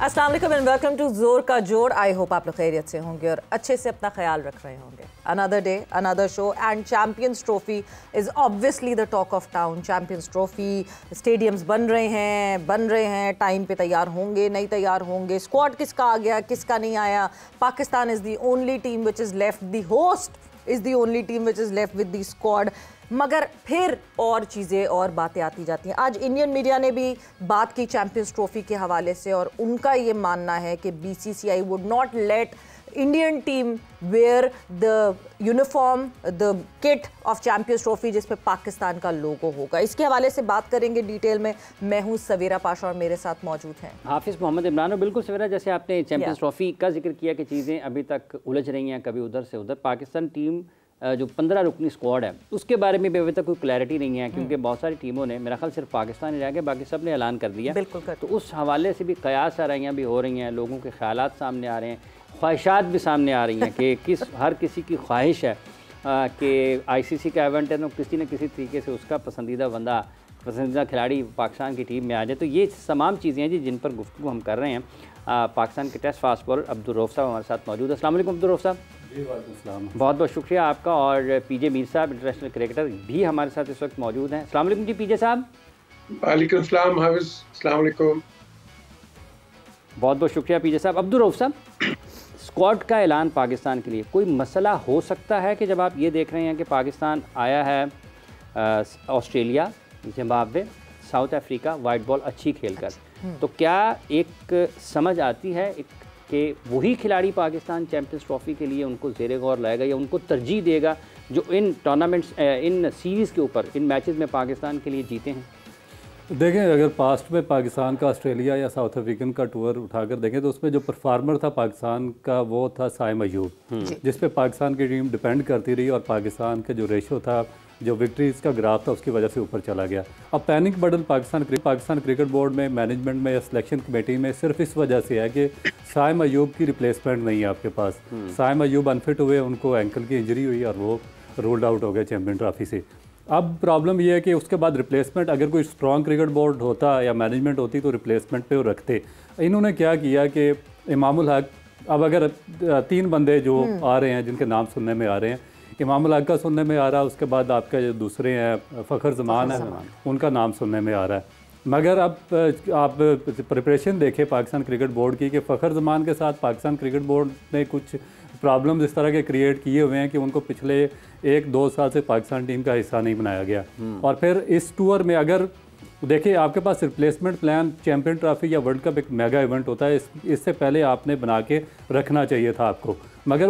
अस्सलाम वालेकुम and welcome to जोर का जोड़। आई होप आप लोग खैरियत से होंगे और अच्छे से अपना ख्याल रख रहे होंगे। Another day another show and champions trophy is obviously the talk of town. Champions trophy stadiums बन रहे हैं, टाइम पे तैयार होंगे नहीं तैयार होंगे, स्क्वाड किसका आ गया किसका नहीं आया। Pakistan is the only team which is left, the host is the only team which is left with the squad. मगर फिर और चीज़ें और बातें आती जाती हैं। आज इंडियन मीडिया ने भी बात की चैंपियंस ट्रॉफी के हवाले से और उनका ये मानना है कि BCCI would not let Indian team wear the uniform the kit of champions trophy जिस पे पाकिस्तान का लोगो होगा। इसके हवाले से बात करेंगे डिटेल में। मैं हूँ सवेरा पाशा और मेरे साथ मौजूद हैं हाफिज़ मोहम्मद इमरान। और बिल्कुल सवेरा, जैसे आपने चैंपियंस ट्रॉफी का जिक्र किया कि चीज़ें अभी तक उलझ रही हैं, कभी उधर से उधर। पाकिस्तान टीम जो 15 रुकनी स्क्वाड है उसके बारे में भी अभी तक कोई क्लैरिटी नहीं है, क्योंकि बहुत सारी टीमों ने, मेरा ख्याल सिर्फ पाकिस्तान ही रह गया, बाकी सब ने ऐलान कर दिया। तो उस हवाले से भी कयास आराइयाँ भी हो रही हैं, लोगों के ख्यालात सामने आ रहे हैं, ख्वाहिशात भी सामने आ रही हैं कि हर किसी की ख्वाहिश है कि आईसीसी का इवेंट है तो किसी न किसी तरीके से उसका पसंदीदा खिलाड़ी पाकिस्तान की टीम में आ जाए। तो ये तमाम चीज़ें हैं जी जिन पर गुफ्तगू हम कर रहे हैं। पाकिस्तान के test fast bowler Abdul Rauf साहब हमारे साथ मौजूद है। अस्सलाम वालेकुम अब्दुल रऊफ साहब। बहुत बहुत शुक्रिया आपका। और पीजे मीर साहब इंटरनेशनल क्रिकेटर भी हमारे साथ इस वक्त मौजूद हैं। अस्सलाम वालेकुम जी पीजे साहब। वालेकुम सलाम हाफिज़, अस्सलाम वालेकुम। बहुत बहुत शुक्रिया पीजे साहब। अब्दुल रऊफ साहब, स्क्वाड का ऐलान पाकिस्तान के लिए कोई मसला हो सकता है कि जब आप ये देख रहे हैं कि पाकिस्तान आया है Australia, Zimbabwe, south Africa white ball अच्छी खेलकर, तो क्या एक समझ आती है कि वही खिलाड़ी पाकिस्तान चैंपियंस ट्रॉफी के लिए उनको ज़ेरे गौर लाएगा या उनको तरजीह देगा जो इन टूर्नामेंट्स, इन सीरीज़ के ऊपर, इन मैचेस में पाकिस्तान के लिए जीते हैं? देखें, अगर पास्ट में पाकिस्तान का ऑस्ट्रेलिया या साउथ अफ्रीकन का टूर उठाकर देखें तो उसमें जो परफार्मर था पाकिस्तान का वो था साइम अयूब, जिस पे पाकिस्तान की टीम डिपेंड करती रही और पाकिस्तान का जो रेशो था, जो विक्ट्रीज का ग्राफ था, उसकी वजह से ऊपर चला गया। अब panic button Pakistan cricket board में, मैनेजमेंट में या सिलेक्शन कमेटी में सिर्फ इस वजह से है कि साइम अयूब की रिप्लेसमेंट नहीं है आपके पास। साइम अयूब अनफिट हुए, उनको एंकल की इंजरी हुई और वो रोल्ड आउट हो गए चैम्पियन ट्रॉफी से। अब प्रॉब्लम ये है कि उसके बाद रिप्लेसमेंट, अगर कोई स्ट्रॉन्ग क्रिकेट बोर्ड होता या मैनेजमेंट होती तो रिप्लेसमेंट पे वो रखते। इन्होंने क्या किया कि इमामुल हक, अब अगर 3 बंदे जो आ रहे हैं जिनके नाम सुनने में आ रहे हैं, इमामुल हक का सुनने में आ रहा है, उसके बाद आपका जो दूसरे हैं फ़खर ज़मान है उनका नाम सुनने में आ रहा है। मगर अब आप प्रिपरेशन देखें पाकिस्तान क्रिकेट बोर्ड की कि फ़खर ज़मान के साथ पाकिस्तान क्रिकेट बोर्ड ने कुछ प्रॉब्लम्स इस तरह के क्रिएट किए हुए हैं कि उनको पिछले 1-2 साल से पाकिस्तान टीम का हिस्सा नहीं बनाया गया। और फिर इस टूर में अगर देखिए, आपके पास रिप्लेसमेंट प्लान चैंपियन ट्रॉफी या वर्ल्ड कप एक मेगा इवेंट होता है, इससे पहले आपने बना के रखना चाहिए था आपको। मगर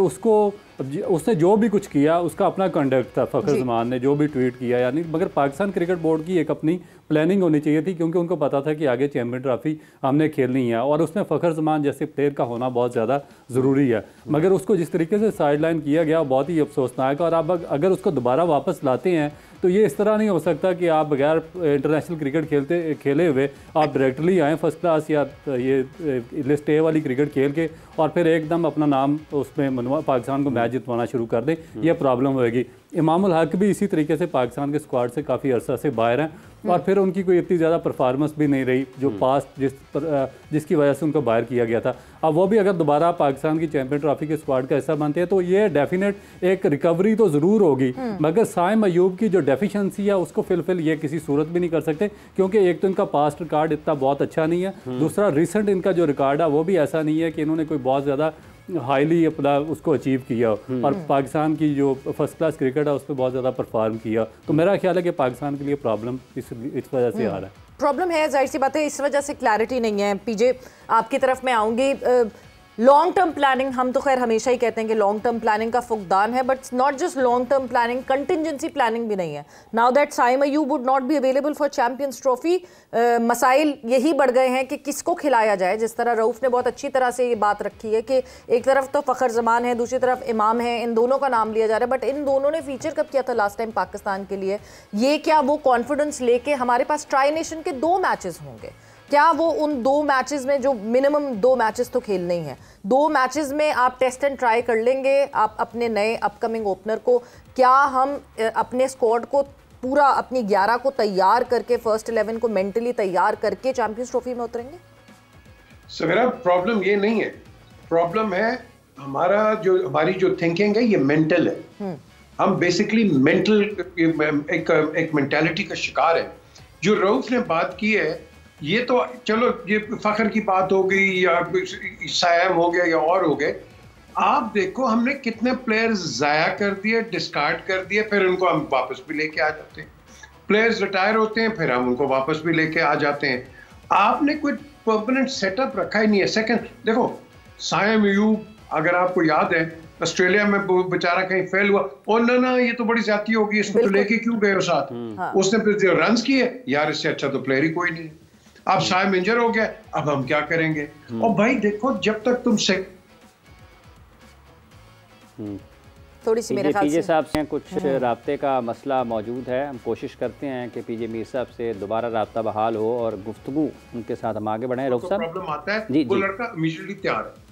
उसने जो भी कुछ किया उसका अपना कंडक्ट था, फ़खर ज़मान ने जो भी ट्वीट किया यानी, मगर पाकिस्तान क्रिकेट बोर्ड की एक अपनी प्लानिंग होनी चाहिए थी, क्योंकि उनको पता था कि आगे चैंपियन ट्रॉफी हमने खेलनी है और उसमें फ़खर ज़मान जैसे प्लेयर का होना बहुत ज़्यादा ज़रूरी है। मगर उसको जिस तरीके से साइडलाइन किया गया बहुत ही अफसोसनाक है। और आप अगर उसको दोबारा वापस लाते हैं तो ये इस तरह नहीं हो सकता कि आप बगैर इंटरनेशनल क्रिकेट खेले हुए आप डायरेक्टली आएँ फर्स्ट क्लास या ये लिस्ट ए वाली क्रिकेट खेल के और फिर एकदम अपना नाम उसमें पाकिस्तान को मैच जितवाना शुरू कर दें, यह प्रॉब्लम होएगी। इमामुल हक भी इसी तरीके से पाकिस्तान के स्क्वाड से काफ़ी अरसा से बाहर हैं और फिर उनकी कोई इतनी ज़्यादा परफॉर्मेंस भी नहीं रही जो पास्ट जिसकी वजह से उनको बाहर किया गया था। अब वो भी अगर दोबारा पाकिस्तान की चैंपियन ट्रॉफी के स्क्वाड का हिस्सा बनते हैं तो ये डेफिनेट एक रिकवरी तो ज़रूर होगी, मगर साइम अयूब की जो डेफिशिएंसी है उसको फिलफिल ये किसी सूरत भी नहीं कर सकते, क्योंकि एक तो इनका पास्ट रिकॉर्ड इतना बहुत अच्छा नहीं है, दूसरा रिसेंट इनका जो रिकॉर्ड है वो भी ऐसा नहीं है कि इन्होंने कोई बहुत ज़्यादा हाईली अपना उसको अचीव किया और पाकिस्तान की जो फर्स्ट क्लास क्रिकेट है उस पर बहुत ज़्यादा परफॉर्म किया। तो मेरा ख्याल है कि पाकिस्तान के लिए प्रॉब्लम इस वजह से आ रहा है। प्रॉब्लम है, जाहिर सी बात है, इस वजह से क्लैरिटी नहीं है। पीजे आपकी तरफ मैं आऊँगी। लॉन्ग टर्म प्लानिंग, हम तो खैर हमेशा ही कहते हैं कि लॉन्ग टर्म प्लानिंग का फुकदान है, but not just long term planning, contingency planning भी नहीं है। Now that Saim Ayub would not be available for champions trophy, मसाइल यही बढ़ गए हैं कि किसको खिलाया जाए। जिस तरह रऊफ ने बहुत अच्छी तरह से ये बात रखी है कि एक तरफ तो फ़खर ज़मान है, दूसरी तरफ इमाम है, इन दोनों का नाम लिया जा रहा है, बट इन दोनों ने फीचर कब किया था लास्ट टाइम पाकिस्तान के लिए? ये क्या वो कॉन्फिडेंस लेके हमारे पास ट्राई नेशन के 2 मैचेस होंगे, क्या वो उन 2 मैचेस में, जो मिनिमम 2 मैचेस तो खेलने ही हैं, 2 मैचेस में आप टेस्ट एंड ट्राई कर लेंगे आप अपने नए अपकमिंग ओपनर को? क्या हम अपने स्क्वाड को पूरा, अपनी 11 को तैयार करके, फर्स्ट 11 को मेंटली तैयार करके चैंपियंस ट्रॉफी में उतरेंगे? सवेरा प्रॉब्लम ये नहीं है, प्रॉब्लम है हमारी जो थिंकिंग है ये मेंटल है। हम बेसिकली मेंटल एक मेंटालिटी का शिकार है। जो रऊफ ने बात की है, ये तो चलो ये फखर की बात हो गई या सायम हो गया या और हो गए। आप देखो हमने कितने प्लेयर्स जाया कर दिए, डिस्कार्ड कर दिए, फिर उनको हम वापस भी लेके आ जाते हैं। प्लेयर्स रिटायर होते हैं, फिर हम उनको वापस भी लेके आ जाते हैं। आपने कोई परमानेंट सेटअप रखा ही नहीं है। सेकंड देखो, सायम अयूब अगर आपको याद है ऑस्ट्रेलिया में बेचारा कहीं फेल हुआ, और ना ये तो बड़ी ज्यादती होगी, इसको तो लेके क्यों गए साथ? उसने फिर रन किए, यार इससे अच्छा तो प्लेयर ही कोई नहीं। अब सायम इंजर हो गया, अब हम क्या करेंगे? और भाई देखो, जब तक तुम थोड़ी सी मेरे ख्याल पीजे से साहब से कुछ राब्ते का मसला मौजूद है। हम कोशिश करते हैं कि पीजे मीर साहब से दोबारा राब्ता बहाल हो और गुफ्तगू उनके साथ हम आगे बढ़ें। रऊफ साहब, प्रॉब्लम आता है, जी वो लड़का इमीडिएटली तैयार है।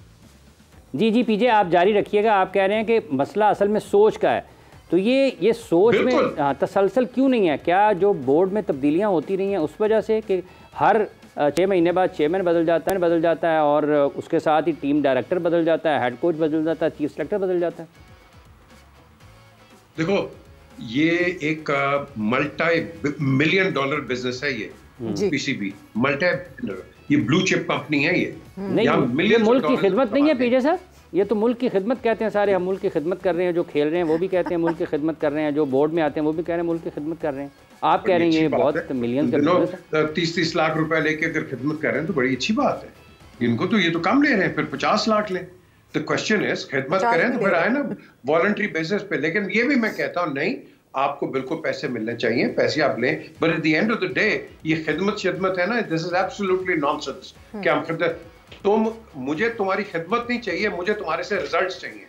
जी पीजे आप जारी रखिएगा। आप कह रहे हैं कि मसला असल में सोच का है, तो ये सोच में तसलसल क्यों नहीं है? क्या जो बोर्ड में तब्दीलियाँ होती रही हैं उस वजह से कि हर 6 महीने बाद चेयरमैन बदल जाता है और उसके साथ ही टीम डायरेक्टर बदल जाता है, हेड कोच बदल जाता है, चीफ सेलेक्टर बदल जाता है? देखो, ये एक $multi million बिजनेस है ये पीसीबी, ये ब्लू चिप कंपनी है ये। नहीं, ये मुल्क की खिदमत नहीं है पीजे साहब, ये तो मुल्क की खिदमत कहते हैं सारे। हम मुल्क की खिदमत कर रहे हैं, जो खेल रहे हैं वो भी कहते हैं मुल्क की खिदमत कर रहे हैं, जो बोर्ड में आते हैं वो भी कह रहे हैं मुल्क की खिदमत कर रहे हैं। आप कह रहे हैं ये बहुत मिलियन का 30 लाख रुपए लेके अगर खिदमत कर रहे हैं तो बड़ी अच्छी बात है। इनको तो ये तो कम ले रहे हैं, फिर 50 लाख लें। तो क्वेश्चन है, खिदमत करें तो फिर आए ना वॉलंटरी बेसिस पे। लेकिन ये भी मैं कहता हूँ, नहीं, आपको बिल्कुल पैसे मिलने चाहिए, पैसे आप लें, but at the end of the day ये खिदमत है ना, दिस इज एब्सोल्युटली नॉनसेंस। क्या हम मुझे तुम्हारी खिदमत नहीं चाहिए, मुझे तुम्हारे से रिजल्ट्स चाहिए।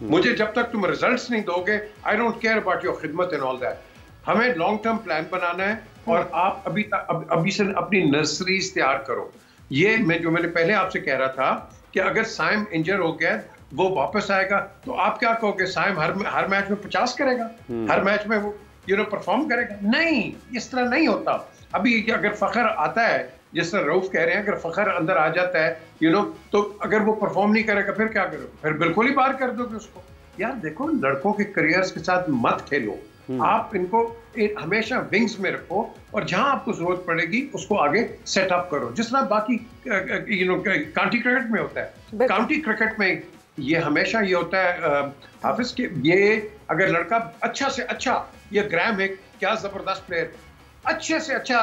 मुझे जब तक तुम रिजल्ट्स नहीं दोगे, I don't care about your खिदमत एंड ऑल दैट। हमें लॉन्ग टर्म प्लान बनाना है और आप अभी से अपनी नर्सरीज तैयार करो। ये मैंने पहले आपसे कह रहा था कि अगर साइम इंजर हो गया, वो वापस आएगा, तो आप क्या कहोगे? साइम हर मैच में 50 करेगा, हर मैच में वो परफॉर्म करेगा? नहीं, इस तरह नहीं होता। अभी अगर फखर आता है, जिस तरह रऊफ कह रहे हैं, अगर फखर अंदर आ जाता है तो अगर वो परफॉर्म नहीं करेगा फिर क्या करोगे? फिर बिल्कुल ही बाहर कर दोगे उसको। यार देखो, लड़कों के करियर्स के साथ मत खेलो। आप इनको हमेशा विंग्स में रखो और जहां आपको जरूरत पड़ेगी उसको आगे सेटअप करो, जिस तरह बाकी काउंटी क्रिकेट में होता है। काउंटी क्रिकेट में ये हमेशा ये होता है हाफिज के, ये अगर लड़का अच्छा से अच्छा, ये ग्राम है, क्या जबरदस्त प्लेयर, अच्छे से अच्छा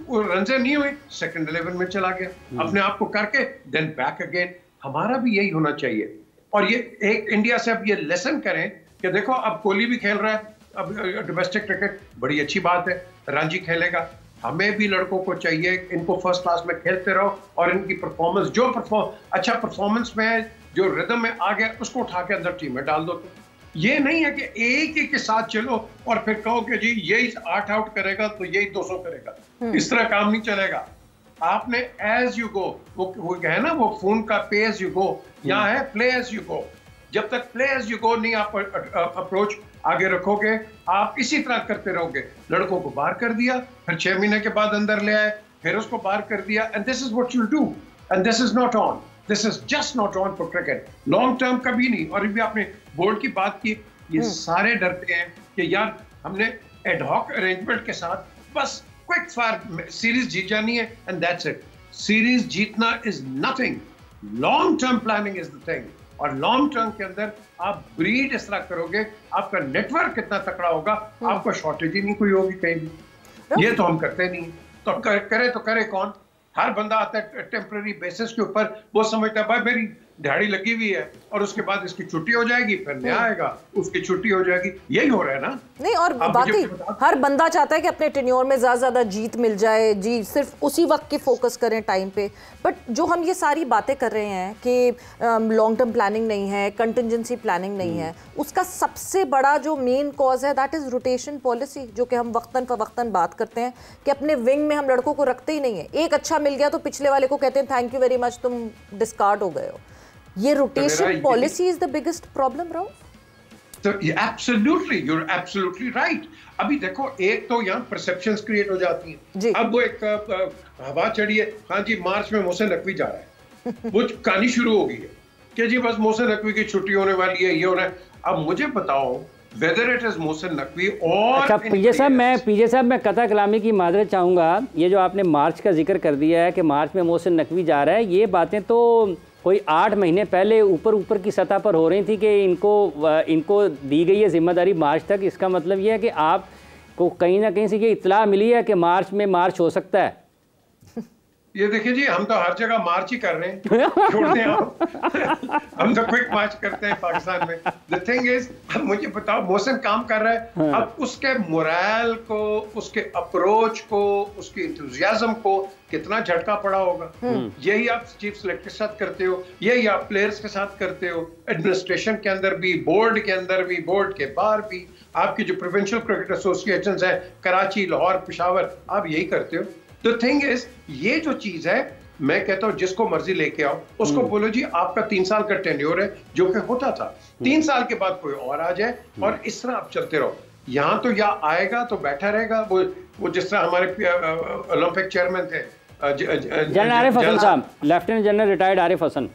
रन नहीं हुए, सेकंड 11 में चला गया, अपने आप को करके देन बैक अगेन। हमारा भी यही होना चाहिए। और ये एक इंडिया से अब ये लेसन करें कि देखो, अब कोहली भी खेल रहा है, अब डोमेस्टिक क्रिकेट बड़ी अच्छी बात है, रणजी खेलेगा। हमें भी लड़कों को चाहिए, इनको फर्स्ट क्लास में खेलते रहो और इनकी परफॉर्मेंस, जो अच्छा परफॉर्मेंस में है, जो रिदम में आ गया, उसको उठा के अंदर टीम में डाल दो। तो ये नहीं है कि एक ही के साथ चलो और फिर कहो कि जी यही 8 आउट करेगा तो यही 200 करेगा। इस तरह काम नहीं चलेगा। आपने एज यू गो, वो है ना वो फोन का पे एज यू गो, यहाँ है प्ले एज यू गो। जब तक प्ले एज यू गो नहीं आप अप्रोच आगे रखोगे, आप इसी तरह करते रहोगे। लड़कों को बाहर कर दिया, फिर 6 महीने के बाद अंदर ले आए, फिर उसको बाहर कर दिया, and this is what you do, and this is not on, this is just not on for cricket. Long term कभी नहीं। और भी आपने बोर्ड की बात की, ये सारे डरते हैं कि यार हमने एडहॉक अरेंजमेंट के साथ बस क्विक फायर सीरीज जीत जानी है एंड दैट्स इट। सीरीज जीतना is nothing, long term planning is the thing. और लॉन्ग टर्म के अंदर आप ब्रीड इस तरह करोगे, आपका नेटवर्क कितना तकड़ा होगा, आपको शॉर्टेज ही नहीं कोई होगी कहीं भी। ये तो हम करते नहीं। तो करे तो करे कौन? हर बंदा आता है टेम्पररी बेसिस के ऊपर, वो समझता है भाई मेरी दिहाड़ी लगी हुई है और उसके बाद इसकी छुट्टी हो जाएगी, फिर नया आएगा, उसकी छुट्टी हो जाएगी। यही हो रहा है ना? नहीं, और बाकी हर बंदा चाहता है कि अपने टेन्योर में ज्यादा जीत मिल जाए, जी सिर्फ उसी वक्त की फोकस करें टाइम पे। बट जो हम ये सारी बातें कर रहे हैं कि लॉन्ग टर्म प्लानिंग नहीं है, कंटिजेंसी प्लानिंग नहीं है, उसका सबसे बड़ा जो मेन कॉज है दैट इज रोटेशन पॉलिसी, जो कि हम वक्तन फवक्तन बात करते हैं कि अपने विंग में हम लड़कों को रखते ही नहीं है। एक अच्छा मिल गया तो पिछले वाले को कहते हैं थैंक यू वेरी मच, तुम डिस्कार्ड हो गए हो। ये rotation policy is the biggest problem, Rao. Absolutely, you are absolutely right. अभी देखो, एक तो यहाँ परसेप्शंस क्रिएट हो जाती हैं। अब वो एक हवा चढ़ी है, हाँ जी मार्च में मोहसिन नकवी जा रहा है, वो कहानी शुरू हो गई है कि जी बस मोहसिन नकवी की छुट्टी होने वाली है, ये हो रहा है। अब मुझे बताओ whether it is Mohsin Naqvi और अच्छा पीजे साहब मैं कथा कलामी की माजरत चाहूँगा। ये जो आपने मार्च का जिक्र कर दिया है कि मार्च में मोहसिन नकवी जा रहा है, ये बातें तो कोई 8 महीने पहले ऊपर की सतह पर हो रही थी कि इनको दी गई है जिम्मेदारी मार्च तक। इसका मतलब ये है कि आपको कहीं ना कहीं से ये इत्तला मिली है कि मार्च में मार्च हो सकता है। ये देखिए जी, हम तो हर जगह मार्च ही कर रहे हैं, छोड़ दें आप। हम तो क्विक मार्च करते हैं पाकिस्तान में। द थिंग इज, अब मुझे बताओ मोहसिन काम कर रहा है, अब उसके मोरल को, उसके अप्रोच को, उसके इंथुजियाज्म को कितना झटका पड़ा होगा। यही आप चीफ सेलेक्टर के साथ करते हो, यही आप प्लेयर्स के साथ करते हो, एडमिनिस्ट्रेशन के अंदर भी, बोर्ड के अंदर भी, बोर्ड के बाहर भी, आपकी जो प्रोविंशियल क्रिकेट एसोसिएशन है कराची, लाहौर, पेशावर, आप यही करते हो। The thing is, ये जो चीज है, मैं कहता हूँ जिसको मर्जी लेके आओ, उसको बोलो जी आपका 3 साल का टेन्योर है, जो कि होता था। 3 साल के बाद कोई और आ जाए और इस तरह आप चलते रहो। यहाँ तो या आएगा तो बैठा रहेगा, वो जिस तरह हमारे ओलंपिक चेयरमैन थे जनरल आरिफ हसन साहब, lieutenant general retired Arif Hasan.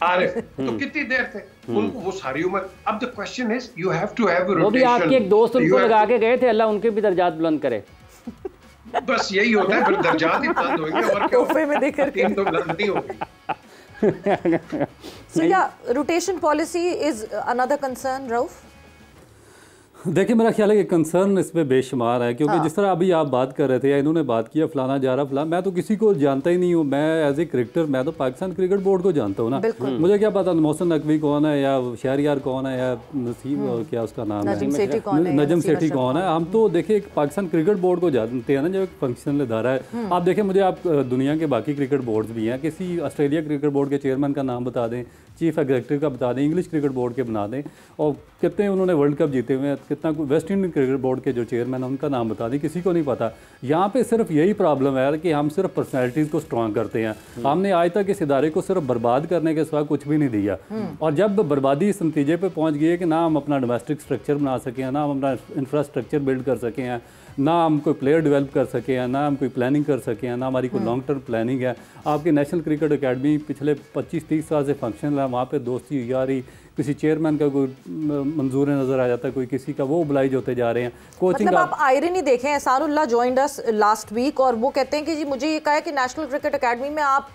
Arif तो कितनी देर थे उनको, वो सारी उम्र। अब the question is you have to have rotation. वो भी आपके एक दोस्त उनको लगा के गए थे, अल्लाह उनके भी दर्जात बुलंद करे। बस यही होता है, फिर दर्जात ही बुलंद होंगे और क्या तोहफे में देकर के तो बुलंद नहीं होगी। So yeah, rotation policy is another concern, Rauf? देखिए मेरा ख्याल है कि कंसर्न इसमें बेशुमार है, क्योंकि जिस तरह अभी आप बात कर रहे थे या इन्होंने बात किया फलाना जा रहा फलाना, मैं तो किसी को जानता ही नहीं हूँ। मैं एज ए क्रिकेटर मैं तो पाकिस्तान क्रिकेट बोर्ड को जानता हूँ ना, मुझे क्या पता मोहसिन नकवी कौन है या शहरियार कौन है या नसीम क्या उसका नाम है, नजम सेठी कौन है। हम तो देखिए पाकिस्तान क्रिकेट बोर्ड को जानते हैं ना, जो एक फंक्शनल इदारा है। आप देखें, मुझे आप दुनिया के बाकी क्रिकेट बोर्ड भी हैं, किसी ऑस्ट्रेलिया क्रिकेट बोर्ड के चेयरमैन का नाम बता दें, चीफ एग्जीक्यूटिव का बता दें, इंग्लिश क्रिकेट बोर्ड के बना दें, और कितने उन्होंने वर्ल्ड कप जीते हुए हैं, कितना वेस्ट इंडीज क्रिकेट बोर्ड के जो चेयरमैन हैं उनका नाम बता दें, किसी को नहीं पता। यहाँ पे सिर्फ यही प्रॉब्लम है कि हम सिर्फ पर्सनैलिटीज़ को स्ट्रॉन्ग करते हैं। हमने आज तक इस इदारे को सिर्फ बर्बाद करने के सिवा कुछ भी नहीं दिया, और जब बर्बादी इस नतीजे पर पहुँच गई है कि ना हम अपना डोमेस्टिक स्ट्रक्चर बना सकें, ना हम अपना इंफ्रास्ट्रक्चर बिल्ड कर सके हैं, ना हम कोई प्लेयर डेवलप कर सके हैं, ना हम कोई प्लानिंग कर सके हैं, ना हमारी कोई लॉन्ग टर्म प्लानिंग है। आपकी नेशनल क्रिकेट अकेडमी पिछले 25-30 साल से फंक्शनल है, वहाँ पे दोस्ती यारी, किसी चेयरमैन का कोई मंजूर नज़र आ जाता है, कोई किसी का, वो ओबलाइज होते जा रहे हैं। कोचिंग मतलब आप आयरनी देखें, Ehsanullah joined us last week और वो कहते हैं कि जी मुझे ये कहा है कि नेशनल क्रिकेट अकेडमी में आप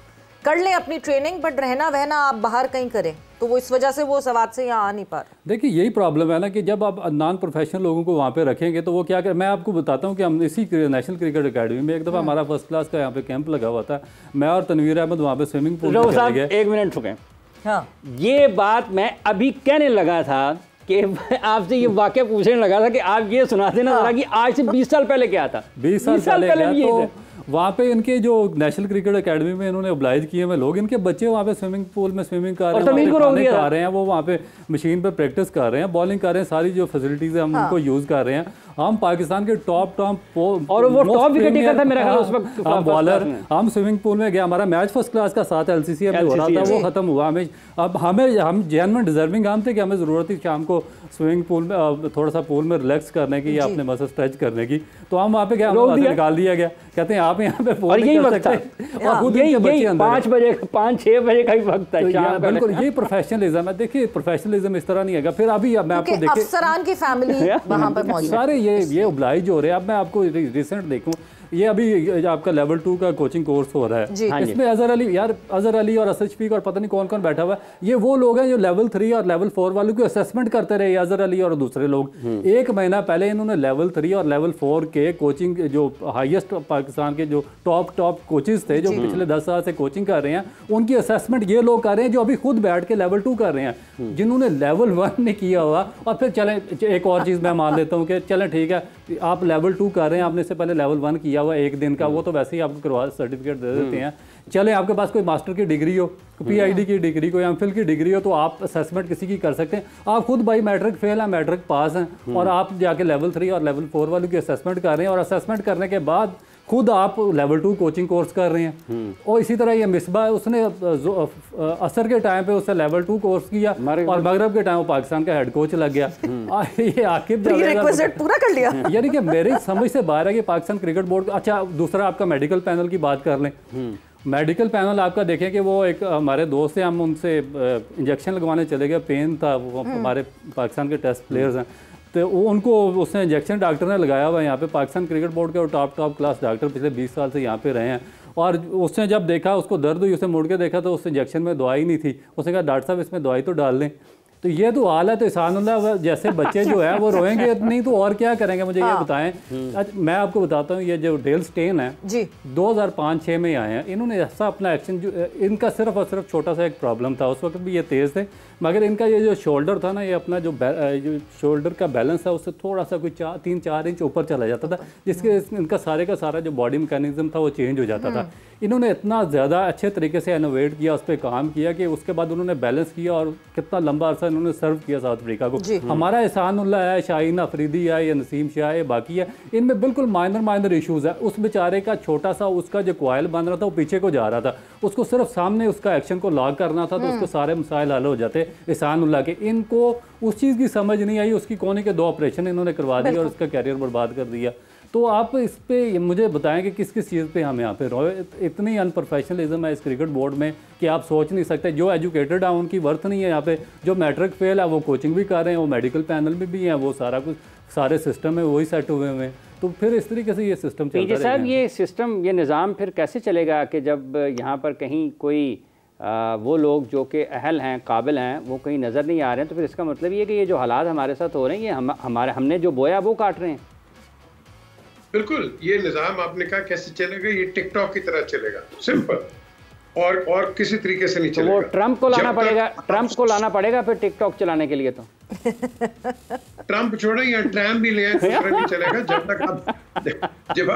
कर लें अपनी ट्रेनिंग, बट रहना वहना आप बाहर कहीं करें, तो वो इस वजह से वो सवाद से यहाँ आ नहीं पा रहे। देखिए यही प्रॉब्लम है ना कि जब आप नॉन प्रोफेशनल लोगों को वहाँ पे रखेंगे तो वो क्या कर, मैं आपको बताता हूँ कि हम इसी नेशनल क्रिकेट अकेडमी में एक दफ़ा हमारा फर्स्ट क्लास का यहाँ पे कैंप लगा हुआ था, मैं और तनवीर अहमद वहाँ पे स्विमिंग पूल में चले गए। 1 मिनट रुकें। हाँ, ये बात मैं अभी कहने लगा था कि आपसे ये वाक़या पूछने लगा था कि आप ये सुना देना जरा कि आज से 20 साल पहले क्या था। 20 साल पहले गया तो वहाँ पे इनके जो नेशनल क्रिकेट अकेडमी में इन्होंने ओब्लाइज किए हुए लोग, इनके बच्चे वहाँ पे स्विमिंग पूल में स्विमिंग कर रहे हैं, वो वहाँ पे मशीन पे प्रैक्टिस कर रहे हैं, बॉलिंग कर रहे हैं, सारी जो फैसिलिटीज़ है हम उनको यूज़ कर रहे हैं। हम पाकिस्तान के टॉप और वो टॉप विकेट टेकर था मेरा ख्याल उस वक्त, हम बॉलर, हम स्विमिंग पूल में गया, हमारा मैच फर्स्ट क्लास का साथ LCC में हो रहा था, वो खत्म हुआ। हम जेन्युइन डिजर्विंग हम थे कि हमें ज़रूरत थी शाम को स्विमिंग पूल में थोड़ा सा पूल में रिलैक्स करने की या अपने मसल स्ट्रेच करने की, तो हम वहाँ पे गया, हमें निकाल दिया गया, कहते हैं आप यहाँ पे और यही वक्त था, और खुद यही 5-6 बजे का ही वक्त था। बिल्कुल यही प्रोफेशनलिज्म है। देखिए प्रोफेशनलिज्म इस तरह नहीं है। फिर अभी मैं आपको देखिए अफसरान की फैमिली वहाँ पर मौजूद, सारे ये ओब्लाइज हो रहे हैं। अब मैं आपको रिसेंट देखूँ, ये अभी आपका लेवल 2 का कोचिंग कोर्स हो रहा है, इसमें अजहर अली और असद शफीक और पता नहीं कौन कौन बैठा हुआ है। ये वो लोग हैं जो लेवल 3 और लेवल 4 वालों की असेसमेंट करते रहे, अजहर अली और दूसरे लोग। 1 महीना पहले इन्होंने लेवल 3 और लेवल 4 के कोचिंग, जो हाईएस्ट पाकिस्तान के जो टॉप कोचेज थे जो पिछले 10 साल से कोचिंग कर रहे हैं, उनकी असेसमेंट ये लोग कर रहे हैं जो अभी खुद बैठ के लेवल 2 कर रहे हैं, जिन्होंने लेवल 1 नहीं किया हुआ। और फिर चलें, एक और चीज़ मैं मान लेता हूँ कि चलें ठीक है, आप लेवल 2 कर रहे हैं, आपने इससे पहले लेवल 1 किया हुआ 1 दिन का, वो तो वैसे ही आपको करवा सर्टिफिकेट दे देते हैं। चले आपके पास कोई मास्टर की डिग्री हो, PhD की डिग्री को या MPhil की डिग्री हो, तो आप असेसमेंट किसी की कर सकते हैं। आप खुद बाई मैट्रिक फेल हैं, मैट्रिक पास हैं, और आप जाके लेवल 3 और लेवल 4 वालों की असेसमेंट कर रहे हैं, और असेसमेंट करने के बाद खुद आप लेवल 2 कोचिंग कोर्स कर रहे हैं। और इसी तरह ये मिसबा, उसने असर के टाइम पे उसने लेवल 2 कोर्स किया और मगरब के टाइम वो पाकिस्तान का हेड कोच लग गया। ये आकिब पूरा कर लिया। यानी कि मेरी समझ से बाहर है कि पाकिस्तान क्रिकेट बोर्ड। अच्छा, दूसरा आपका मेडिकल पैनल की बात कर लें, मेडिकल पैनल आपका देखें कि वो एक हमारे दोस्त हैं, हम उनसे इंजेक्शन लगवाने चले गए, पेन था, वो हमारे पाकिस्तान के टेस्ट प्लेयर्स हैं, तो उनको उसने इंजेक्शन डॉक्टर ने लगाया हुआ है यहाँ पे, पाकिस्तान क्रिकेट बोर्ड के और टॉप क्लास डॉक्टर पिछले 20 साल से यहाँ पे रहे हैं। और उसने जब देखा उसको दर्द हुई, उसने मुड़ के देखा तो उस इंजेक्शन में दवाई नहीं थी, उसने कहा डॉक्टर साहब इसमें दवाई तो डाल दें। तो ये तो हाल है। तो एहसानुल्लाह जैसे बच्चे जो है वो रोएंगे नहीं तो और क्या करेंगे, मुझे ये बताएं। मैं आपको बताता हूँ, ये जो डेल स्टेन है जी 2005-06 में आए हैं, इन्होंने ऐसा अपना एक्शन, जो इनका सिर्फ और सिर्फ छोटा सा एक प्रॉब्लम था, उस वक्त भी ये तेज़ थे, मगर इनका ये जो शोल्डर था ना, ये अपना जो शोल्डर का बैलेंस है उससे थोड़ा सा कोई 3-4 इंच ऊपर चला जाता था, जिसके इनका सारे का सारा जो बॉडी मैकेनिज्म था वो चेंज हो जाता था। इन्होंने इतना ज़्यादा अच्छे तरीके से इनोवेट किया, उस पर काम किया कि उसके बाद उन्होंने बैलेंस किया और कितना लंबा अरसा इन्होंने सर्व किया साउथ अफ्रीका को। हमारा एहसानुल्लाह है, शाहीन अफरीदी है, या नसीम शाह है, बाकी है, इनमें बिल्कुल माइनर इशूज़ है। उस बेचारे का छोटा सा उसका जो कॉयल बन रहा था वो पीछे को जा रहा था, उसको सिर्फ सामने उसका एक्शन को लॉक करना था तो उसके सारे मसाइल हल हो जाते। एहसानुल्लाह के इनको उस चीज़ की समझ नहीं आई, उसकी कोने के 2 ऑपरेशन इन्होंने करवा दिए और उसका कैरियर बर्बाद कर दिया। तो आप इस पे मुझे बताएं कि किस किस चीज़ पे हम यहाँ पे रोए। इतनी अनप्रोफेशनलिज्म है इस क्रिकेट बोर्ड में कि आप सोच नहीं सकते। जो एजुकेटेड है उनकी वर्थ नहीं है यहाँ पे, जो मैट्रिक फेल है वो कोचिंग भी कर रहे हैं, वो मेडिकल पैनल में भी हैं, वो सारा कुछ सारे सिस्टम में वही सेट हुए हुए हैं। तो फिर इस तरीके से ये सिस्टम चलता रहेगा। साहब ये सिस्टम, ये निज़ाम फिर कैसे चलेगा कि जब यहाँ पर कहीं कोई वो लोग जो कि अहल हैं, काबिल हैं, वो कहीं नज़र नहीं आ रहे हैं, तो फिर इसका मतलब ये कि ये जो हालात हमारे साथ हो रहे हैं ये हमने जो बोया वो काट रहे हैं। बिल्कुल, ये निज़ाम आपने कहा कैसे चलेगा, ये टिकटॉक की तरह चलेगा, सिंपल, और किसी तरीके से नहीं चलेगा। वो ट्रंप को लाना पड़ेगा फिर टिकटॉक चलाने के लिए। तो ट्रंप छोड़े या ट्रैम भी ले आए तो नहीं चलेगा जब तक आप जब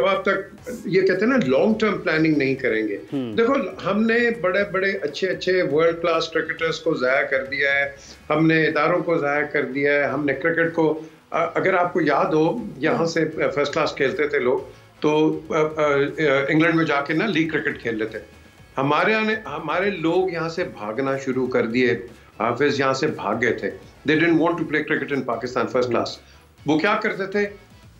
आप तक ये कहते हैं ना लॉन्ग टर्म प्लानिंग नहीं करेंगे। देखो, हमने बड़े बड़े अच्छे वर्ल्ड क्लास क्रिकेटर्स को ज़ाया कर दिया है, हमने इदारों को ज़ाया कर दिया है, हमने क्रिकेट को, अगर आपको याद हो यहाँ से फर्स्ट क्लास खेलते थे लोग, तो इंग्लैंड में जाके ना लीग क्रिकेट खेल लेते। हमारे लोग यहाँ से भागना शुरू कर दिए, हाफिज यहाँ से भाग गए थे, they didn't want to play cricket in Pakistan first class. वो क्या करते थे,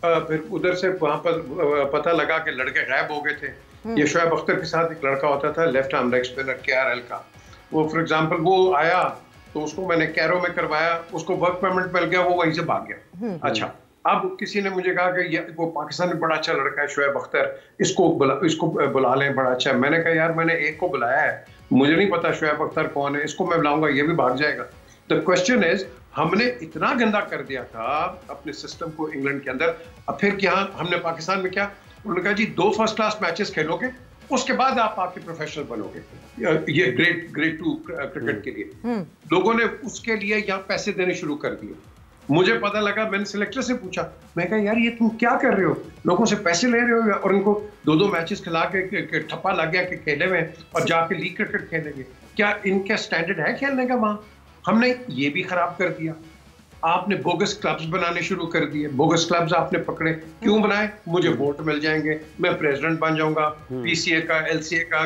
फिर उधर से वहाँ पर पता लगा कि लड़के गायब हो गए थे। ये शोएब अख्तर के साथ एक लड़का होता था, left arm leg spinner KRL का, वो फॉर एग्जाम्पल वो आया तो उसको मैंने कैरो में करवाया, उसको वर्क परमिट मिल गया, वो वहीं से भाग गया। अच्छा, अब किसी ने मुझे कहा कि वो पाकिस्तान में बड़ा अच्छा लड़का है शोएब अख्तर, इसको बुला लें, बड़ा अच्छा है। मैंने कहा यार मैंने एक को बुलाया है, मुझे नहीं पता शोएब अख्तर कौन है, इसको मैं बुलाऊंगा ये भी भाग जाएगा। द क्वेश्चन इज, हमने इतना गंदा कर दिया था अपने सिस्टम को इंग्लैंड के अंदर। अब फिर क्या हमने पाकिस्तान में किया, उन्होंने कहा जी 2 फर्स्ट क्लास मैचेस खेलोगे, उसके बाद आप आके प्रोफेशनल बनोगे, ये ग्रेड 2 क्रिकेट के लिए। लोगों ने उसके लिए यहाँ पैसे देने शुरू कर दिए। मुझे पता लगा, मैंने सिलेक्टर से पूछा, मैं कहा यार ये तुम क्या कर रहे हो, लोगों से पैसे ले रहे हो और इनको 2-2 मैचेस खिला के ठप्पा लग गया कि खेले में और जाके लीग क्रिकेट खेलेंगे, क्या इनका स्टैंडर्ड है खेलने का वहां? हमने ये भी खराब कर दिया। आपने बोगस क्लब्स बनाने शुरू कर दिए, बोगस क्लब्स आपने पकड़े, क्यों बनाए? मुझे वोट मिल जाएंगे, मैं प्रेसिडेंट बन जाऊंगा, PCA का, LCA का,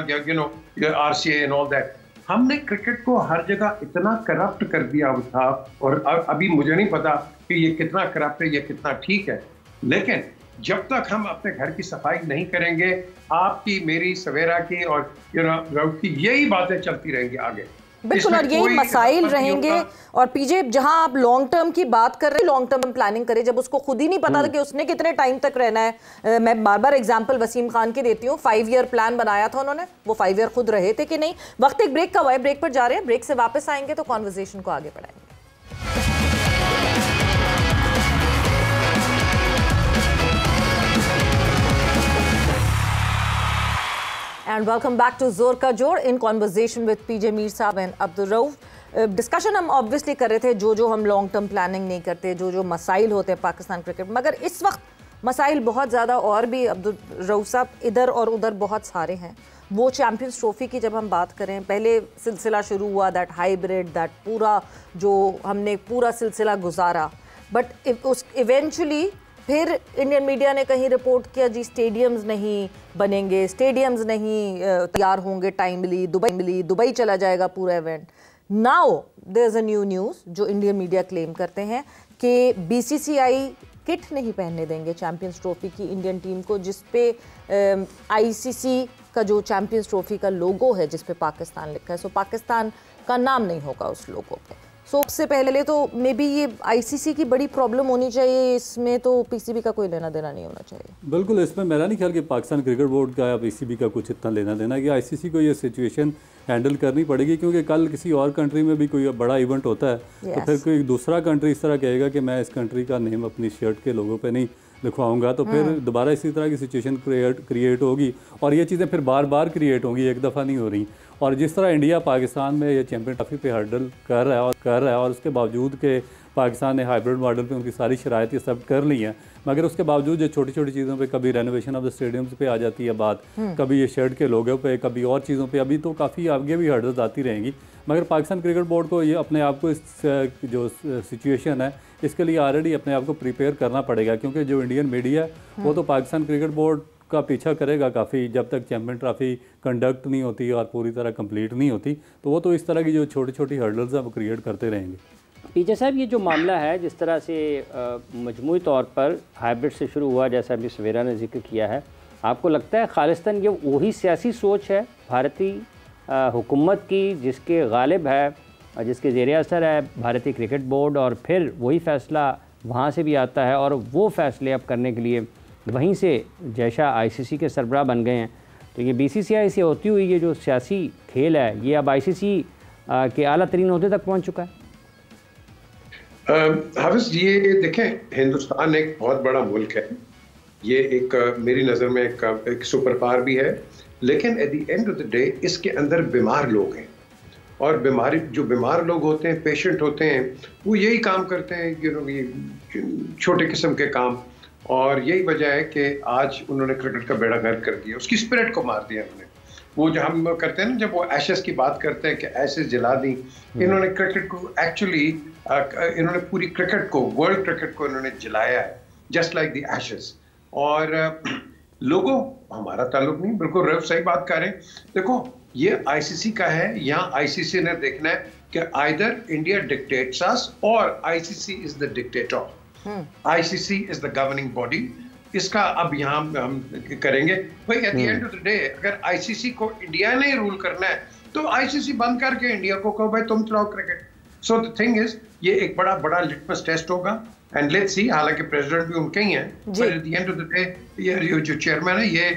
RCA एंड ऑल दैट। हमने क्रिकेट को हर जगह इतना करप्ट कर दिया था, और अभी मुझे नहीं पता कि ये कितना करप्ट है, ये कितना ठीक है, लेकिन जब तक हम अपने घर की सफाई नहीं करेंगे, आपकी, मेरी, सवेरा की और की यही बातें चलती रहेंगी आगे। बिल्कुल, और यही मसाइल रहेंगे। और पीजे, जहां आप लॉन्ग टर्म की बात कर रहे हैं, लॉन्ग टर्म प्लानिंग करें, जब उसको खुद ही नहीं पता था कि उसने कितने टाइम तक रहना है। मैं बार बार एग्जांपल वसीम खान की देती हूँ, 5 ईयर प्लान बनाया था उन्होंने, वो 5 ईयर खुद रहे थे कि नहीं। वक्त एक ब्रेक का हुआ है, ब्रेक पर जा रहे हैं, ब्रेक से वापस आएंगे तो कॉन्वर्सेशन को आगे बढ़ाएंगे। And welcome back to Zor Ka Jod in conversation with PJ Mir Saab and Abdul Rauf। Discussion हम ऑब्वियसली कर रहे थे जो हम लॉन्ग टर्म प्लानिंग नहीं करते, जो मसाइल होते हैं पाकिस्तान क्रिकेट, मगर इस वक्त मसाइल बहुत ज़्यादा और भी अब्दुल रऊफ साहब इधर और उधर बहुत सारे हैं। वो चैम्पियंस ट्रॉफी की जब हम बात करें, पहले सिलसिला शुरू हुआ, दैट हाइब्रिड, दैट पूरा जो हमने पूरा सिलसिला गुजारा, बट उस इवेंचुअली फिर इंडियन मीडिया ने कहीं रिपोर्ट किया जी स्टेडियम्स नहीं बनेंगे, स्टेडियम्स नहीं तैयार होंगे टाइमली, दुबई चला जाएगा पूरा event. Now there is a new news जो इंडियन मीडिया क्लेम करते हैं कि BCCI किट नहीं पहनने देंगे चैम्पियंस ट्रॉफी की इंडियन टीम को, जिस पे ICC का जो चैंपियंस ट्रॉफी का लोगो है जिस पे पाकिस्तान लिखा है, सो पाकिस्तान का नाम नहीं होगा उस लोगो पे। सो सबसे पहले तो मे बी ये आईसीसी की बड़ी प्रॉब्लम होनी चाहिए, इसमें तो पीसीबी का कोई लेना देना नहीं होना चाहिए। बिल्कुल, इसमें मेरा नहीं ख्याल कि पाकिस्तान क्रिकेट बोर्ड का या पीसीबी का कुछ इतना लेना देना, कि आईसीसी को ये सिचुएशन हैंडल करनी पड़ेगी, क्योंकि कल किसी और कंट्री में भी कोई बड़ा इवेंट होता है तो फिर कोई दूसरा कंट्री इस तरह कहेगा कि मैं इस कंट्री का नेम अपनी शर्ट के लोगों पे नहीं लिखवाऊंगा, तो फिर दोबारा इसी तरह की सिचुएशन क्रिएट होगी और ये चीज़ें फिर बार बार क्रिएट होंगी, एक दफ़ा नहीं हो रही। और जिस तरह इंडिया पाकिस्तान में ये चैंपियन ट्रॉफी पे हर्डल कर रहा है और उसके बावजूद के पाकिस्तान ने हाइब्रिड मॉडल पे उनकी सारी शराइत सब कर ली हैं, मगर उसके बावजूद ये छोटी छोटी चीज़ों पे कभी रेनोवेशन ऑफ द स्टेडियम्स पे आ जाती है बात, कभी ये शर्ट के लोगों पे, कभी और चीज़ों पे, अभी तो काफ़ी आगे भी हर्डल्स आती रहेंगी। मगर पाकिस्तान क्रिकेट बोर्ड को ये अपने आप को इस जो सिचुएशन है इसके लिए ऑलरेडी अपने आप को प्रिपेयर करना पड़ेगा, क्योंकि जो इंडियन मीडिया है वो तो पाकिस्तान क्रिकेट बोर्ड का पीछा करेगा काफ़ी, जब तक चैम्पियन ट्रॉफी कंडक्ट नहीं होती और पूरी तरह कंप्लीट नहीं होती, तो वो तो इस तरह की जो छोटी छोटी हर्डल्स हैं वो क्रिएट करते रहेंगे। पीछे साहब, ये जो मामला है जिस तरह से मजमूई तौर पर हाइब्रिड से शुरू हुआ, जैसा अभी सवेरा ने जिक्र किया है, आपको लगता है खालिस्तान ये वही सियासी सोच है भारतीय हुकूमत की जिसके गालिब है, जिसके ज़ेर असर है भारतीय क्रिकेट बोर्ड, और फिर वही फ़ैसला वहाँ से भी आता है और वो फ़ैसले अब करने के लिए वहीं से जैसा आईसीसी के सरबराह बन गए हैं, तो ये बीसीसीआई से होती हुई ये जो सियासी खेल है ये अब आईसीसी के आला तरीन ओहदे तक पहुँच चुका है। हाफिज, ये देखें, हिंदुस्तान एक बहुत बड़ा मुल्क है, ये एक मेरी नज़र में एक सुपर पावर भी है, लेकिन at the end of the day इसके अंदर बीमार लोग हैं, और जो बीमार लोग होते हैं, पेशेंट होते हैं, वो यही काम करते हैं, ये छोटे किस्म के काम, और यही वजह है कि आज उन्होंने क्रिकेट का बेड़ा गर्क कर दिया, उसकी स्पिरिट को मार दिया उन्होंने। वो जो हम करते हैं ना, जब वो एशेस की बात करते हैं कि एशेस जला दी, इन्होंने क्रिकेट को एक्चुअली इन्होंने पूरी क्रिकेट को, वर्ल्ड क्रिकेट को इन्होंने जलाया है, जस्ट लाइक द एशेस। और लोगों, हमारा ताल्लुक नहीं, बिल्कुल रफ सही बात कर रहे हैं। देखो, ये आईसीसी का है, यहाँ आईसीसी ने देखना है कि आइदर इंडिया डिक्टेट्स अस और ICC is the dictator. ICC is the governing body, इसका अब यहाँ हम करेंगे भाई। At the end of the day अगर आईसीसी को इंडिया ने रूल करना है तो आईसीसी बंद करके इंडिया को कहो भाई तुम चलाओ cricket. So the thing is, ये एक बड़ा लिटमस टेस्ट होगा, एंड लेट्स सी। हालांकि प्रेसिडेंट भी उनके ही हैं, but at the end of the day ये जो चेयरमैन है, ये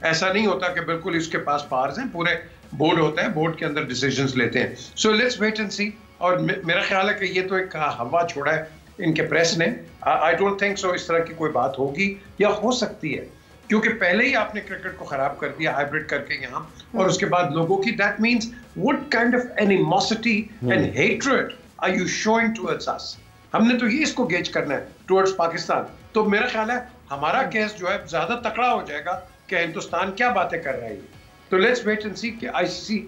ऐसा नहीं होता कि बिल्कुल इसके पास पावर्स हैं, पूरे बोर्ड होता है, बोर्ड के अंदर डिसीजंस लेते हैं। सो लेट्स वेट एंड सी। और मेरा ख्याल है कि ये तो एक हवा छोड़ा है इनके प्रेस ने। आई डोंट थिंक सो इस तरह की कोई बात होगी या हो सकती है, क्योंकि पहले ही आपने क्रिकेट को खराब कर दिया हाइब्रिड करके यहाँ, और उसके बाद लोगों की, that means what kind of animosity and hatred are you showing towards us. हमने तो ये इसको गेज करना है टुवर्ड्स पाकिस्तान। तो मेरा ख्याल है हमारा केस जो है ज्यादा तकड़ा हो जाएगा कि हिंदुस्तान क्या बातें कर रहा है। तो लेट्स वेट एंड सी कि आईसीसी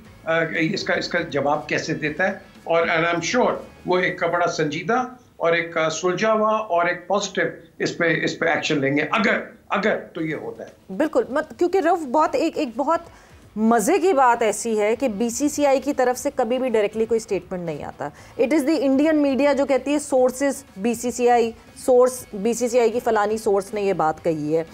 इसका जवाब कैसे देता है, और आई एम श्योर वो एक बड़ा संजीदा और एक सुलझा हुआ और एक पॉजिटिव इस पे एक्शन लेंगे, अगर तो ये होता है। बिल्कुल मत, क्योंकि रफ बहुत एक बहुत मज़े की बात ऐसी है कि बीसीसीआई की तरफ से कभी भी डायरेक्टली कोई स्टेटमेंट नहीं आता। It is the Indian media जो कहती है सोर्सेज बीसीसीआई, सोर्स बीसीसीआई की फलानी सोर्स ने ये बात कही है।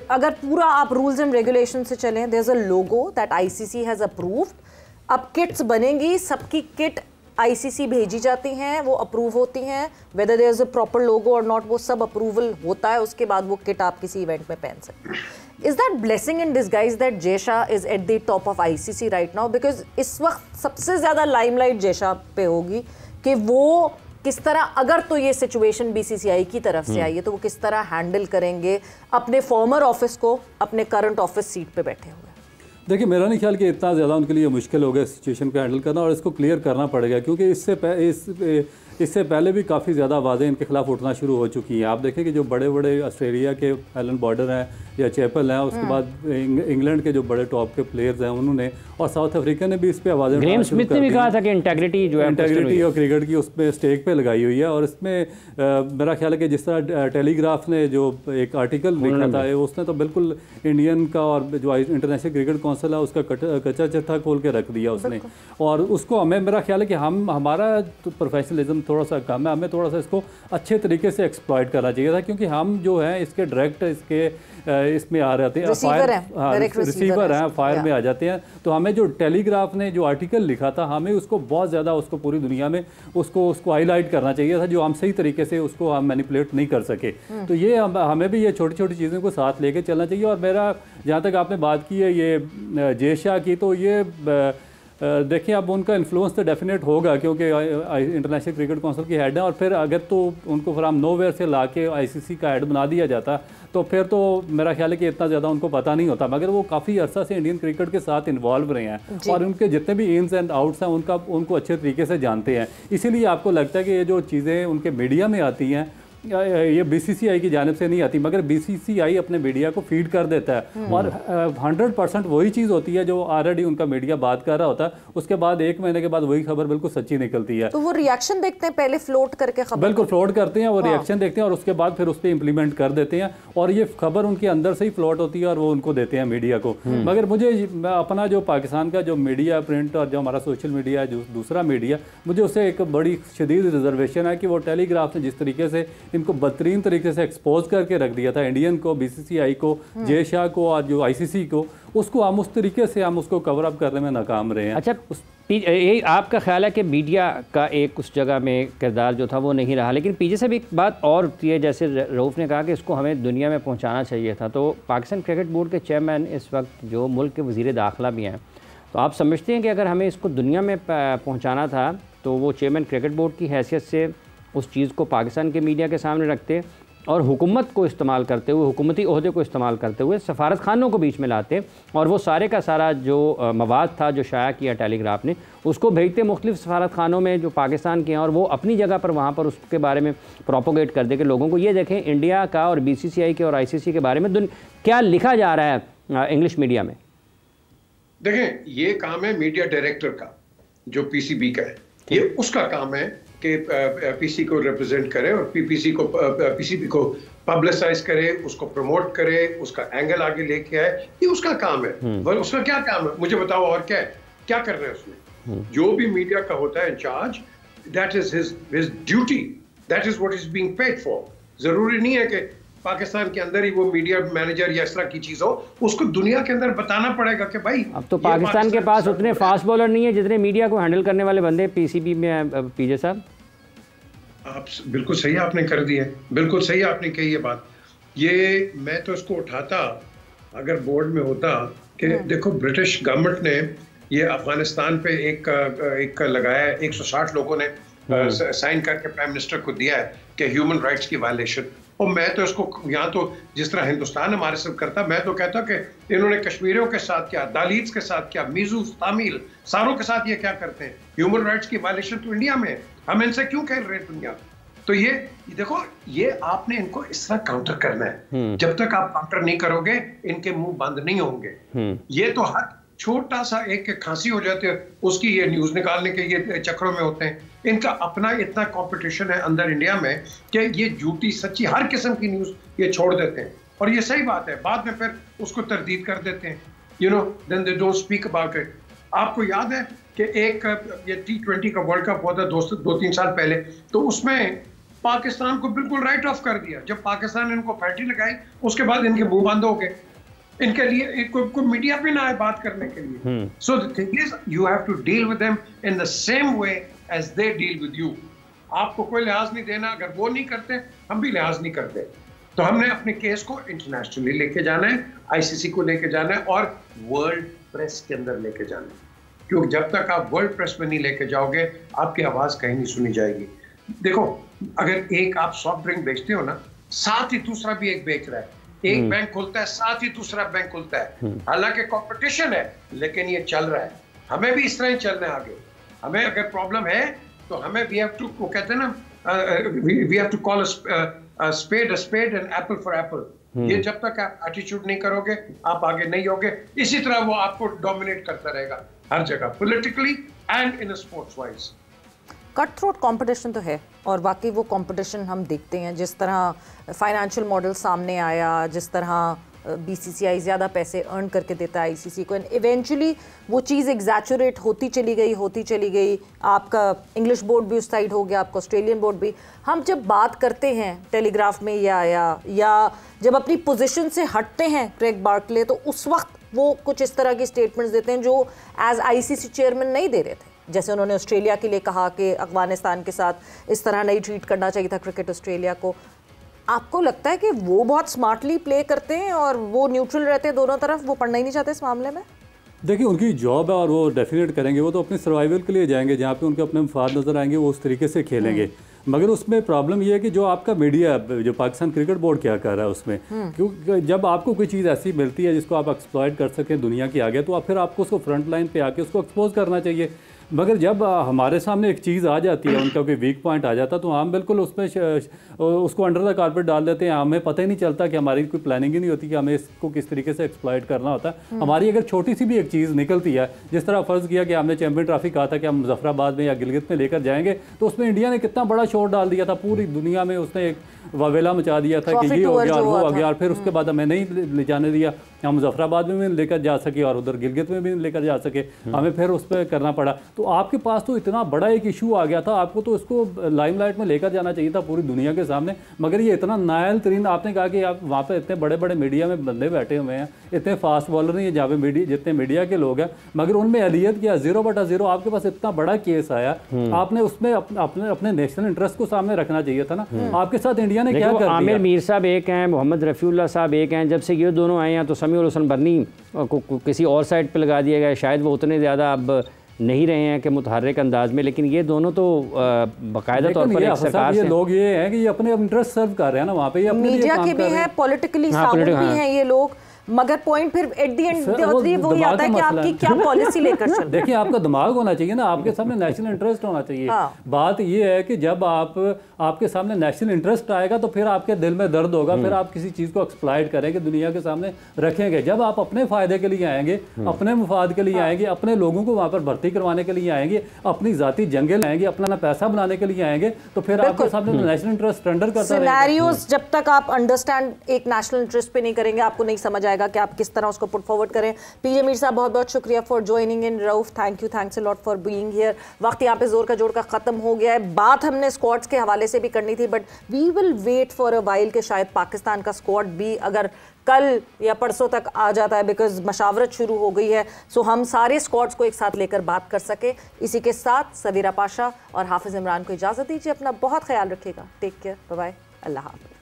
अगर पूरा आप रूल्स एंड रेगुलेशन से चलें, there is a logo that ICC has approved. अब किट्स बनेंगी, सबकी किट आईसीसी भेजी जाती हैं, वो अप्रूव होती हैं, whether there is a proper logo और नॉट, वो सब अप्रूवल होता है, उसके बाद वो किट आप किसी इवेंट में पहन सकते हैं। Is that blessing in disguise that Jay Shah is at the top of ICC right now? Because इस वक्त सबसे ज़्यादा लाइमलाइट जयशाह पे होगी कि वो किस तरह, अगर तो ये सिचुएशन बीसीसीआई की तरफ से आई है तो वो किस तरह हैंडल करेंगे अपने फॉर्मर ऑफिस को, अपने करंट ऑफिस सीट पे बैठे हुए। देखिए, मेरा नहीं ख्याल कि इतना ज़्यादा उनके लिए मुश्किल होगा सिचुएशन को हैंडल करना, और इसको क्लियर करना पड़ेगा, क्योंकि इससे पहले भी काफ़ी ज़्यादा आवाज़ें इनके खिलाफ उठना शुरू हो चुकी हैं। आप देखें कि जो बड़े बड़े ऑस्ट्रेलिया के एलन बॉर्डर हैं या चैपल हैं, उसके बाद इंग्लैंड के जो बड़े टॉप के प्लेयर्स हैं उन्होंने, और साउथ अफ्रीका ने भी इस पर आवाज़ें उठाना शुरू कर दी। ने भी कहा था कि इंटेग्रिटी जो है, इंटेग्रिटी और क्रिकेट की उस पर स्टेक पे लगाई हुई है। और इसमें मेरा ख्याल है कि जिस तरह टेलीग्राफ ने जो एक आर्टिकल लिखा था, उसने तो बिल्कुल इंडियन का और जो इंटरनेशनल क्रिकेट काउंसिल है उसका कच्चा चिट्ठा खोल के रख दिया उसने। और उसको हमें, मेरा ख्याल है कि हमारा तो प्रोफेशनलिज्म थोड़ा सा कम है, हमें थोड़ा सा इसको अच्छे तरीके से एक्सप्लॉइट करना चाहिए था, क्योंकि हम जो हैं इसके डायरेक्ट इसमें आ रहे हैं, रिसीवर हैं, फायर में आ जाते हैं। तो हमें जो टेलीग्राफ ने जो आर्टिकल लिखा था, हमें उसको बहुत ज़्यादा उसको पूरी दुनिया में उसको हाईलाइट करना चाहिए था, जो हम सही तरीके से उसको हम मैनिपुलेट नहीं कर सके। तो ये हमें भी ये छोटी छोटी चीज़ों को साथ लेके चलना चाहिए। और मेरा जहाँ तक आपने बात की है ये जय शाह की, तो ये देखिए अब उनका इन्फ्लुएंस तो डेफिनेट होगा, क्योंकि इंटरनेशनल क्रिकेट काउंसिल की हेड है, और फिर अगर तो उनको फ्राम नोवेयर से ला के ICC का हेड बना दिया जाता तो फिर तो मेरा ख्याल है कि इतना ज़्यादा उनको पता नहीं होता। मगर वो काफ़ी अरसा से इंडियन क्रिकेट के साथ इन्वॉल्व रहे हैं और उनके जितने भी इन्स एंड आउट्स हैं उनको अच्छे तरीके से जानते हैं। इसीलिए आपको लगता है कि ये जो चीज़ें उनके मीडिया में आती हैं ये BCCI की जानिब से नहीं आती, मगर BCCI अपने मीडिया को फीड कर देता है और 100% वही चीज़ होती है जो ऑलरेडी उनका मीडिया बात कर रहा होता है, उसके बाद 1 महीने के बाद वही खबर बिल्कुल सच्ची निकलती है। तो वो रिएक्शन देखते हैं, पहले फ्लोट करके खबर, बिल्कुल फ्लोट करते हैं, वो रिएक्शन देखते हैं और उसके बाद फिर उस पर इम्प्लीमेंट कर देते हैं, और ये खबर उनके अंदर से ही फ्लोट होती है और वो उनको देते हैं मीडिया को। मगर मुझे अपना जो पाकिस्तान का जो मीडिया प्रिंट और जो हमारा सोशल मीडिया है, जो दूसरा मीडिया, मुझे उससे एक बड़ी शदीद रिजर्वेशन है कि वो टेलीग्राफ ने जिस तरीके से इनको बदतरीन तरीके से एक्सपोज करके रख दिया था, इंडियन को, BCCI को, जय शाह को और जो ICC को, उसको हम उस तरीके से हम उसको कवर अप करने में नाकाम रहे हैं। अच्छा, यही आपका ख्याल है कि मीडिया का एक उस जगह में किरदार जो था वो नहीं रहा, लेकिन पीछे से भी एक बात और होती है, जैसे रऊफ़ ने कहा कि इसको हमें दुनिया में पहुंचाना चाहिए था। तो पाकिस्तान क्रिकेट बोर्ड के चेयरमैन इस वक्त जो मुल्क के वज़ीर दाखिला भी हैं, तो आप समझते हैं कि अगर हमें इसको दुनिया में पहुँचाना था तो वो चेयरमैन क्रिकेट बोर्ड की हैसियत से उस चीज़ को पाकिस्तान के मीडिया के सामने रखते और हुकूमत को इस्तेमाल करते हुए, हुकूमती ओहदे को इस्तेमाल करते हुए सफारत खानों को बीच में लाते और वो सारे का सारा जो मवाद था जो शाया किया टेलीग्राफ ने, उसको भेजते मुख्तलिफ सफारत खानों में जो पाकिस्तान के हैं, और वो अपनी जगह पर वहाँ पर उसके बारे में प्रोपोगेट कर दे कि लोगों को ये देखें इंडिया का और BCCI के और ICC के बारे में क्या लिखा जा रहा है इंग्लिश मीडिया में। देखें, ये काम है मीडिया डायरेक्टर का जो PCB का है, ये उसका काम है कि PC को रिप्रेजेंट करे और PCB को पब्लिसाइज करे, उसको प्रमोट करे, उसका एंगल आगे लेके आए, ये उसका काम है। उसका क्या काम है मुझे बताओ, और क्या है, क्या कर रहे हैं उसमें? जो भी मीडिया का होता है incharge, that is his duty, that is what is being paid for. जरूरी नहीं है कि पाकिस्तान के अंदर ही वो मीडिया मैनेजर या इस तरह की चीज हो, उसको दुनिया के अंदर बताना पड़ेगा कि भाई अब तो पाकिस्तान के पास उतने फास्ट बॉलर नहीं है जितने मीडिया को हैंडल करने वाले बंदे PCB में। PJ साहब, आप बिल्कुल सही आपने कर दिया, बिल्कुल सही आपने कही ये बात। ये मैं तो इसको उठाता अगर बोर्ड में होता कि देखो ब्रिटिश गवर्नमेंट ने ये अफगानिस्तान पे एक लगाया है, 160 लोगों ने साइन करके प्राइम मिनिस्टर को दिया है कि ह्यूमन राइट्स की वायलेशन। और मैं तो इसको यहाँ तो जिस तरह हिंदुस्तान हमारे साथ करता, मैं तो कहता कि इन्होंने कश्मीरियों के साथ क्या, दालीज के साथ क्या, मीजूस, तामिल, सारों के साथ ये क्या करते हैं। ह्यूमन राइट्स की वायलेशन तो इंडिया में है, हम इनसे क्यों कह रहे हैं दुनिया। तो ये देखो, ये आपने इनको इस तरह काउंटर करना है। जब तक आप काउंटर नहीं करोगे इनके मुंह बंद नहीं होंगे। ये तो हर छोटा सा एक खांसी हो जाती है उसकी ये न्यूज निकालने के ये चक्रों में होते हैं। इनका अपना इतना कंपटीशन है अंदर इंडिया में कि ये झूठी सच्ची हर किस्म की न्यूज ये छोड़ देते हैं, और ये सही बात है, बाद में फिर उसको तरदीद कर देते हैं, you know, then they don't speak about it. आपको याद है कि एक ये T20 का वर्ल्ड कप हुआ था 2-3 साल पहले, तो उसमें पाकिस्तान को बिल्कुल राइट ऑफ कर दिया। जब पाकिस्तान ने इनको फैटी लगाई उसके बाद इनके मुंह बंद हो गए, इनके लिए कोई मीडिया पे ना आए बात करने के लिए। So the thing is you have to deal with them in the same way as they deal with you. आपको कोई लिहाज नहीं देना, अगर वो नहीं करते हम भी लिहाज नहीं करते। तो हमने अपने केस को इंटरनेशनली लेके जाना है, ICC को लेके जाना है और वर्ल्ड प्रेस के अंदर लेके जाना है, क्योंकि जब तक आप वर्ल्ड प्रेस में नहीं लेके जाओगे आपकी आवाज कहीं नहीं सुनी जाएगी। देखो, अगर एक आप सॉफ्ट ड्रिंक बेचते हो ना, साथ ही दूसरा भी एक बेच रहा है, एक बैंक खुलता है साथ ही दूसरा बैंक खुलता है, हालांकि कंपटीशन है लेकिन ये चल रहा है। हमें भी इस तरह ही चलना है आगे। हमें अगर प्रॉब्लम है तो हमें वी हैव टू, वो कहते हैं ना, we have to call a spade and apple for apple. ये जब तक आप एटीट्यूड नहीं करोगे आप आगे नहीं होगे। इसी तरह वो आपको डोमिनेट करता रहेगा हर जगह, politically and in sports wise. Cut throat competition तो है, और बाकी वो कंपटीशन हम देखते हैं, जिस तरह फाइनेंशियल मॉडल सामने आया, जिस तरह BCCI ज़्यादा पैसे अर्न करके देता है ICC को, एंड इवेंचुअली वो चीज़ एग्जैचुरेट होती चली गई। आपका इंग्लिश बोर्ड भी उस साइड हो गया, आपका ऑस्ट्रेलियन बोर्ड भी। हम जब बात करते हैं टेलीग्राफ में या जब अपनी पोजीशन से हटते हैं क्रेग बार्कले, तो उस वक्त वो कुछ इस तरह की स्टेटमेंट्स देते हैं जो एज ICC चेयरमैन नहीं दे रहे थे। जैसे उन्होंने ऑस्ट्रेलिया के लिए कहा कि अफगानिस्तान के साथ इस तरह नहीं ट्रीट करना चाहिए था क्रिकेट ऑस्ट्रेलिया को। आपको लगता है कि वो बहुत स्मार्टली प्ले करते हैं और वो न्यूट्रल रहते हैं दोनों तरफ, वो पढ़ना ही नहीं चाहते इस मामले में? देखिए, उनकी जॉब है और वो डेफिनेट करेंगे। वो तो अपने सर्वाइवल के लिए जाएंगे, जहाँ पे उनके अपने मफाद नज़र आएंगे वो उस तरीके से खेलेंगे। मगर उसमें प्रॉब्लम ये है कि जो आपका मीडिया, जो पाकिस्तान क्रिकेट बोर्ड क्या कर रहा है उसमें, क्योंकि जब आपको कोई चीज़ ऐसी मिलती है जिसको आप एक्सप्लॉइट कर सकें दुनिया के आगे, तो आप फिर आपको उसको फ्रंट लाइन पे आके उसको एक्सपोज करना चाहिए। मगर जब हमारे सामने एक चीज़ आ जाती है, उनका कोई वीक पॉइंट आ जाता है, तो हम बिल्कुल उसमें उसको अंडर द कारपेट डाल देते हैं। हमें पता ही नहीं चलता कि हमारी कोई प्लानिंग ही नहीं होती कि हमें इसको किस तरीके से एक्सप्लॉइट करना होता है। हमारी अगर छोटी सी भी एक चीज़ निकलती है, जिस तरह फ़र्ज़ किया कि हमने चैम्पियन ट्रॉफी कहा था कि हम मुजफ्फराबाद में या गिलगित में लेकर जाएंगे, तो उसमें इंडिया ने कितना बड़ा शोर डाल दिया था, पूरी दुनिया में उसने एक वावेला मचा दिया था कि ये हो गया और वो हो गया, और फिर उसके बाद हमें नहीं ले जाने दिया। हम मुजफ्फराबाद में भी लेकर जा सके और उधर गिलगित में भी लेकर जा सके, हमें फिर उस पर करना पड़ा। तो आपके पास तो इतना बड़ा एक इशू आ गया था, आपको तो इसको लाइमलाइट में लेकर जाना चाहिए था पूरी दुनिया के सामने। मगर ये इतना नायल तरीन, आपने कहा कि आप वहाँ पर इतने बड़े बड़े मीडिया में बंदे बैठे हुए हैं, इतने फास्ट बॉलर नहीं है जहाँ पे मीडिया जितने मीडिया के लोग हैं, मगर उनमें अहलियत क्या, 0/0। आपके पास इतना बड़ा केस आया, आपने उसमें अपने नेशनल इंटरेस्ट को सामने रखना चाहिए था ना। आपके साथ इंडिया ने क्या कर दिया? आमिर मीर साहब एक हैं, मोहम्मद रफ़ीउल्लाह साहब एक हैं। जब से ये दोनों आए हैं तो समीउल हसन बर्नी को किसी और साइड पे लगा दिया गया। शायद वो उतने ज़्यादा अब नहीं रहे हैं कि मुतहर्रिक अंदाज में, लेकिन ये दोनों तो बाकायदा तौर पर एक सरकार ये लोग ये हैं कि ये अपने इंटरेस्ट सर्व कर रहे हैं ना वहाँ पे, ये मीडिया के भी हैं, पॉलिटिकली साउंड भी हैं ये लोग, मगर पॉइंट फिर एट द एंड वही आता है कि आपकी क्या पॉलिसी लेकर चल। देखिए, आपका दिमाग होना चाहिए ना, आपके सामने नेशनल इंटरेस्ट होना चाहिए। बात ये है कि जब आपके सामने नेशनल इंटरेस्ट आएगा तो फिर आपके दिल में दर्द होगा, फिर आप किसी चीज़ को एक्सप्लॉइट करेंगे, दुनिया के सामने रखेंगे। जब आप अपने फ़ायदे के लिए आएंगे, अपने मुफाद के लिए आएंगे, अपने लोगों को वहाँ पर भर्ती करवाने के लिए आएंगे, अपनी ज़ाती जंगे लाएंगे, अपना पैसा बनाने के लिए आएंगे, तो फिर आपके सामने नेशनल इंटरेस्ट टेंडर करता रहेगा। सिनेरियोस जब तक आप अंडरस्टैंड एक नेशनल इंटरेस्ट पे नहीं करेंगे, आपको नहीं समझ आएगा कि आप किस तरह उसको पुट फॉरवर्ड करें। पीजे मीर साहब, बहुत बहुत शुक्रिया for joining in. Rauf, thank you, thanks a lot for being here. वक्त यहाँ पे जोर का जोड़ का खत्म हो गया है। बात हमने स्क्वाड्स के हवाले से भी करनी थी, but we will wait for a while कि शायद पाकिस्तान का स्क्वाड भी अगर कल या परसों तक आ जाता है, बिकॉज मशावरत शुरू हो गई है, सो हम सारे स्क्वाड्स को एक साथ लेकर बात कर सके। इसी के साथ सवीरा पाशा और हाफिज इमरान को इजाज़त दीजिए। अपना बहुत ख्याल रखिएगा। टेक केयर, बाय बाय, अल्लाह हाफ़िज़।